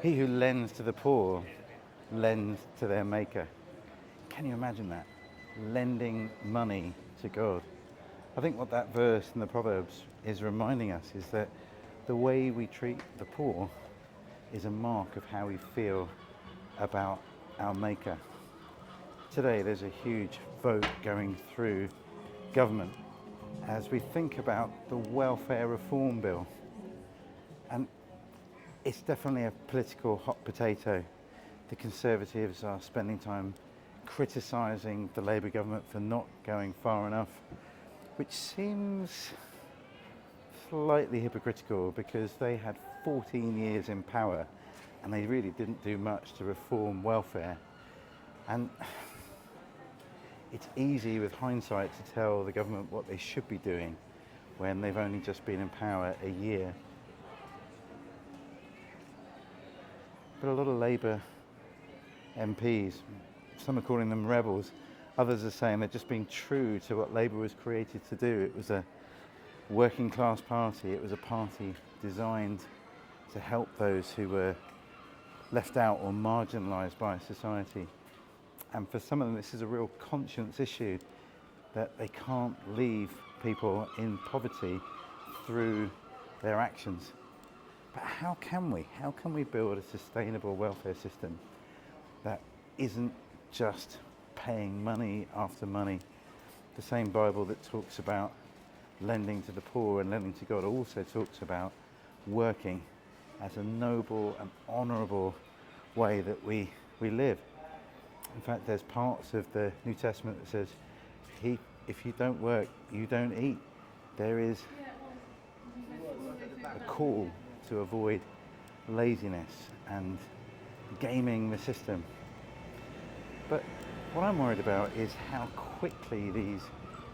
He who lends to the poor lends to their maker. Can you imagine that? Lending money to God. I think what that verse in the Proverbs is reminding us is that the way we treat the poor is a mark of how we feel about our maker. Today there's a huge vote going through government as we think about the welfare reform bill. And it's definitely a political hot potato. The Conservatives are spending time criticising the Labour government for not going far enough, which seems slightly hypocritical because they had 14 years in power and they really didn't do much to reform welfare. And it's easy with hindsight to tell the government what they should be doing when they've only just been in power a year. But a lot of Labour MPs, some are calling them rebels, others are saying they're just being true to what Labour was created to do. It was a working class party, it was a party designed to help those who were left out or marginalised by society. And for some of them this is a real conscience issue, that they can't leave people in poverty through their actions. But how can we build a sustainable welfare system that isn't just paying money after money? The same Bible that talks about lending to the poor and lending to God also talks about working as a noble and honourable way that we live. In fact, there's parts of the New Testament that says, if you don't work, you don't eat. There is a call to avoid laziness and gaming the system. But what I'm worried about is how quickly these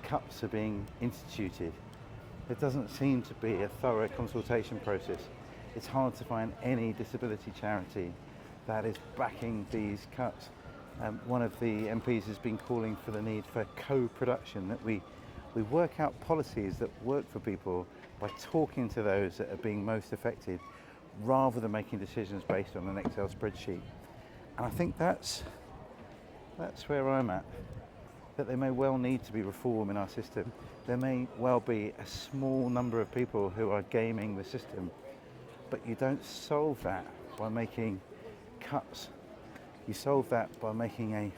cuts are being instituted. There doesn't seem to be a thorough consultation process. It's hard to find any disability charity that is backing these cuts. One of the MPs has been calling for the need for co-production, that we work out policies that work for people by talking to those that are being most affected rather than making decisions based on an Excel spreadsheet. And I think that's where I'm at, that there may well need to be reform in our system. There may well be a small number of people who are gaming the system, but you don't solve that by making cuts. You solve that by making a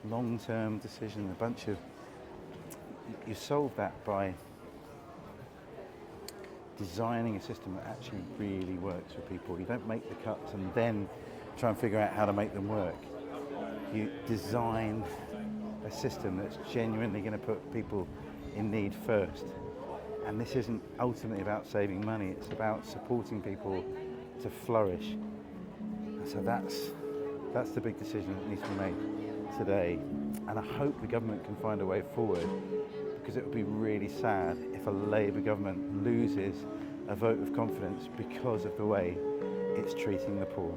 long-term decision, you solve that by designing a system that actually really works for people. You don't make the cuts and then try and figure out how to make them work. You design a system that's genuinely going to put people in need first. And this isn't ultimately about saving money, it's about supporting people to flourish. And so that's the big decision that needs to be made today. And I hope the government can find a way forward, because it would be really sad if a Labour government loses a vote of confidence because of the way it's treating the poor.